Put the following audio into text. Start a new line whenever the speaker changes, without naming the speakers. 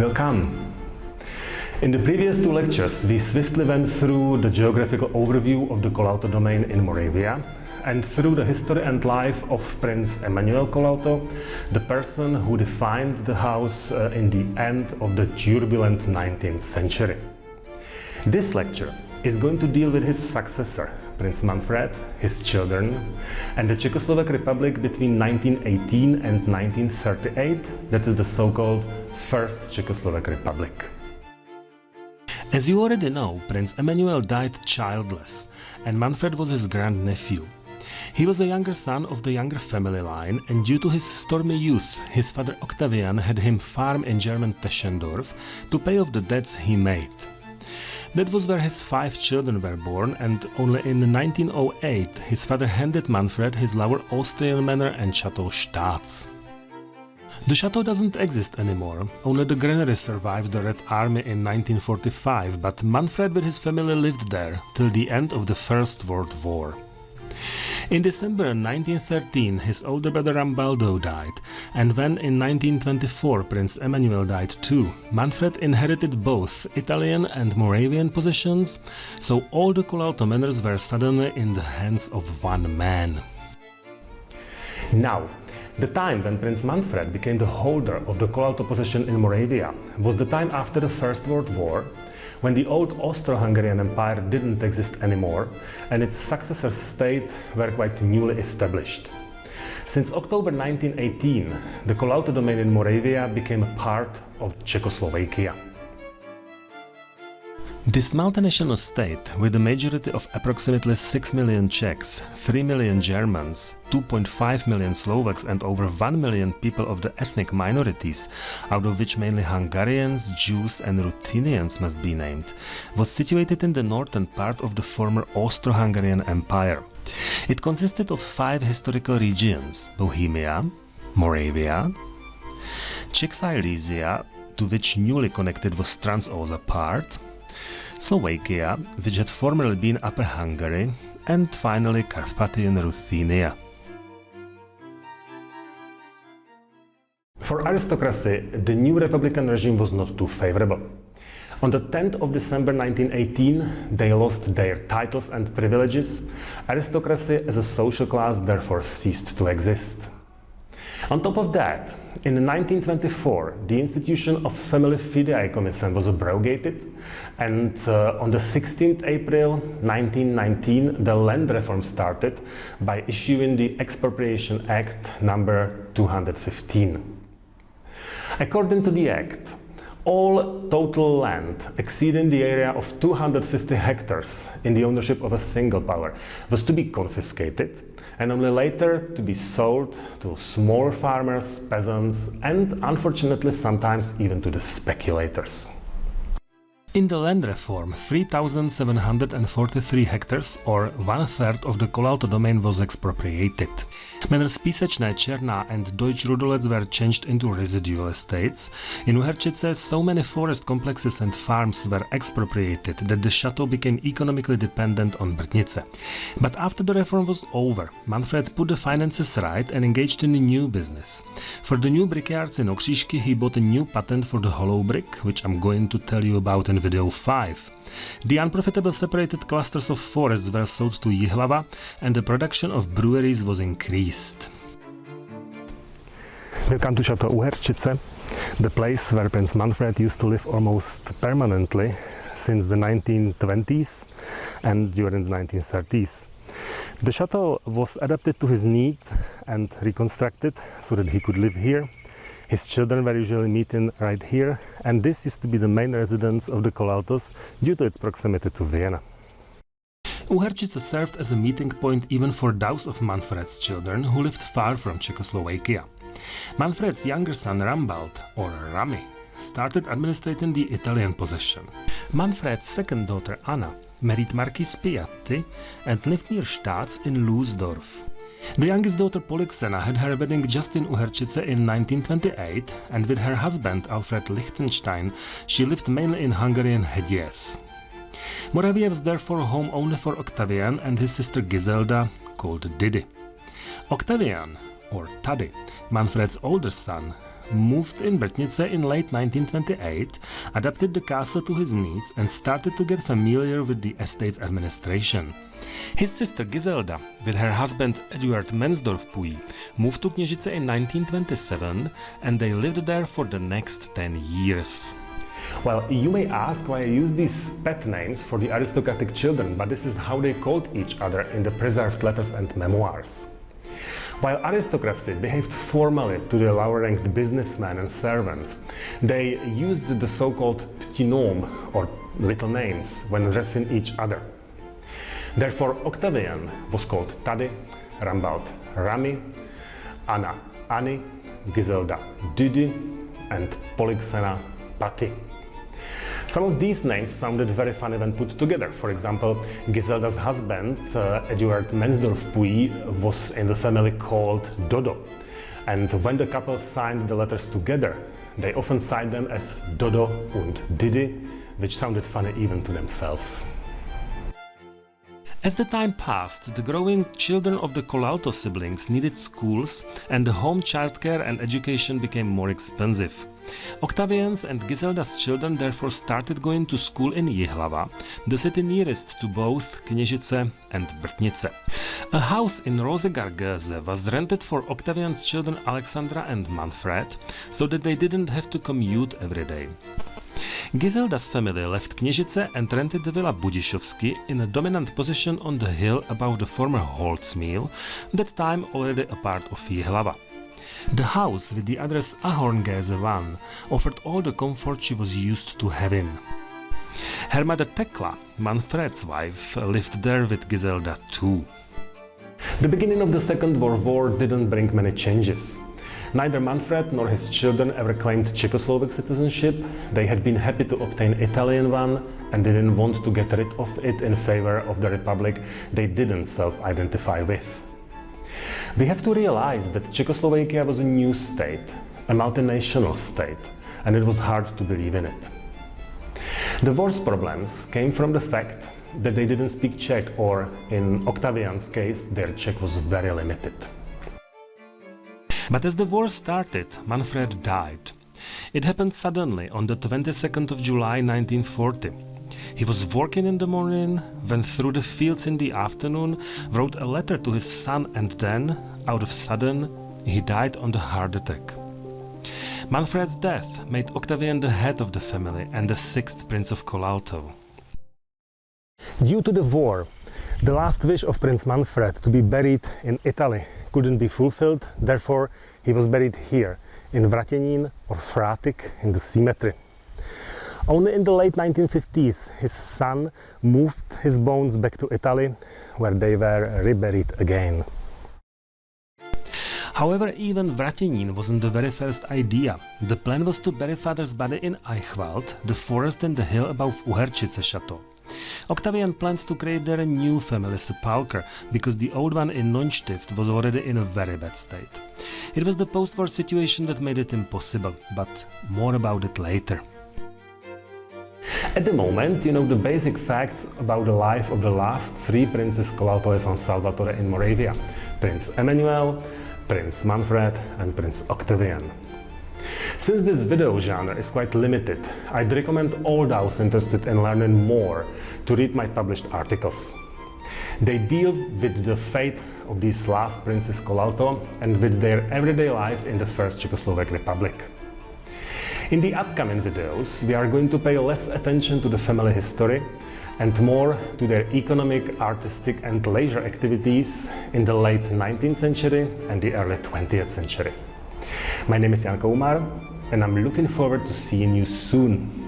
Welcome! In the previous two lectures, we swiftly went through the geographical overview of the Kolauto domain in Moravia and through the history and life of Prince Emanuel Kolauto, the person who defined the house in the end of the turbulent 19th century. This lecture is going to deal with his successor, Prince Manfred, his children, and the Czechoslovak Republic between 1918 and 1938, that is the so-called First Czechoslovak Republic. As you already know, Prince Emanuel died childless, and Manfred was his grandnephew. He was the younger son of the younger family line, and due to his stormy youth, his father Octavian had him farm in German Teschendorf to pay off the debts he made. That was where his 5 children were born, and only in 1908 his father handed Manfred his lower Austrian manor and Chateau Staats. The chateau doesn't exist anymore, only the granary survived the Red Army in 1945, but Manfred with his family lived there till the end of the First World War. In December 1913 his older brother Rambaldo died, and when in 1924 Prince Emanuel died too, Manfred inherited both Italian and Moravian positions, so all the Kolauto manors were suddenly in the hands of one man. Now, the time when Prince Manfred became the holder of the Kolauto position in Moravia was the time after the First World War, when the old Austro-Hungarian Empire didn't exist anymore and its successor state were quite newly established. Since October 1918, the Kolauto domain in Moravia became a part of Czechoslovakia. This multinational state, with a majority of approximately 6 million Czechs, 3 million Germans, 2.5 million Slovaks and over 1 million people of the ethnic minorities, out of which mainly Hungarians, Jews and Ruthenians must be named, was situated in the northern part of the former Austro-Hungarian Empire. It consisted of 5 historical regions: Bohemia, Moravia, Czech Silesia, to which newly connected was Trans-Osa part, Slovakia, which had formerly been Upper Hungary, and finally Carpathian Ruthenia. For aristocracy, the new republican regime was not too favorable. On the 10th of December 1918, they lost their titles and privileges. Aristocracy as a social class therefore ceased to exist. On top of that, in 1924, the institution of family fideikommissen was abrogated, and on the 16th April 1919, the land reform started by issuing the Expropriation Act number 215. According to the Act, all total land exceeding the area of 250 hectares in the ownership of a single power was to be confiscated and only later to be sold to smaller farmers, peasants, and unfortunately sometimes even to the speculators. In the land reform, 3,743 hectares, or 1/3 of the Kolauto domain, was expropriated. Manors Písečné, Černá and Deutsch Rudolec were changed into residual estates. In Uherčice, so many forest complexes and farms were expropriated that the chateau became economically dependent on Brtnice. But after the reform was over, Manfred put the finances right and engaged in a new business. For the new brickyards in Okřížky, he bought a new patent for the hollow brick, which I'm going to tell you about in video 5. The unprofitable separated clusters of forests were sold to Jihlava and the production of breweries was increased. Welcome to Chateau Uherčice, the place where Prince Manfred used to live almost permanently since the 1920s and during the 1930s. The chateau was adapted to his needs and reconstructed so that he could live here. His children were usually meeting right here, and this used to be the main residence of the Kolautos due to its proximity to Vienna. Uherčice served as a meeting point even for those of Manfred's children who lived far from Czechoslovakia. Manfred's younger son Rambald, or Rami, started administrating the Italian possession. Manfred's second daughter Anna married Marquis Piatti and lived near Staats in Lustdorf. The youngest daughter Polyxena had her wedding just in Uherčice in 1928, and with her husband Alfred Lichtenstein she lived mainly in Hungarian Hegyes. Moravia was therefore home only for Octavian and his sister Giselda, called Didi. Octavian, or Tady, Manfred's older son, moved in Brtnice in late 1928, adapted the castle to his needs and started to get familiar with the estate's administration. His sister Giselda, with her husband Eduard Mensdorff-Puyi, moved to Kněžice in 1927 and they lived there for the next 10 years. Well, you may ask why I use these pet names for the aristocratic children, but this is how they called each other in the preserved letters and memoirs. While aristocracy behaved formally to the lower-ranked businessmen and servants, they used the so-called petit nom, or little names, when addressing each other. Therefore, Octavian was called Tady, Rambald Rami, Anna Ani, Giselda Dudy, and Polyxena Patti. Some of these names sounded very funny when put together. For example, Giselda's husband, Eduard Mensdorff-Puyi, was in the family called Dodo. And when the couple signed the letters together, they often signed them as Dodo und Didi, which sounded funny even to themselves. As the time passed, the growing children of the Colalto siblings needed schools, and the home childcare and education became more expensive. Octavian's and Giselda's children therefore started going to school in Jihlava, the city nearest to both Kněžice and Brtnice. A house in Rosegargese was rented for Octavian's children Alexandra and Manfred, so that they didn't have to commute every day. Giselda's family left Kněžice and rented the villa Budišovsky in a dominant position on the hill above the former Holzmill, that time already a part of Jihlava. The house with the address Ahorngese 1 offered all the comfort she was used to having. Her mother Tekla, Manfred's wife, lived there with Giselda too. The beginning of the Second World War didn't bring many changes. Neither Manfred nor his children ever claimed Czechoslovak citizenship. They had been happy to obtain Italian one and didn't want to get rid of it in favor of the republic they didn't self-identify with. We have to realize that Czechoslovakia was a new state, a multinational state, and it was hard to believe in it. The war's problems came from the fact that they didn't speak Czech, or in Octavian's case, their Czech was very limited. But as the war started, Manfred died. It happened suddenly on the 22nd of July 1940. He was working in the morning, went through the fields in the afternoon, wrote a letter to his son, and then, out of sudden, he died on the heart attack. Manfred's death made Octavian the head of the family and the sixth Prince of Colalto. Due to the war, the last wish of Prince Manfred to be buried in Italy couldn't be fulfilled, therefore he was buried here, in Vratěnín or Fratic, in the cemetery. Only in the late 1950s, his son moved his bones back to Italy, where they were reburied again. However, even Vratěnín wasn't the very first idea. The plan was to bury father's body in Eichwald, the forest and the hill above Uherčice chateau. Octavian planned to create there a new family sepulchre, because the old one in Neustift was already in a very bad state. It was the post-war situation that made it impossible, but more about it later. At the moment, you know the basic facts about the life of the last three princes Colalto e San Salvatore in Moravia: Prince Emmanuel, Prince Manfred and Prince Octavian. Since this video genre is quite limited, I'd recommend all those interested in learning more to read my published articles. They deal with the fate of these last princes Colalto and with their everyday life in the First Czechoslovak Republic. In the upcoming videos, we are going to pay less attention to the family history and more to their economic, artistic and leisure activities in the late 19th century and the early 20th century. My name is Jan Koumar and I'm looking forward to seeing you soon.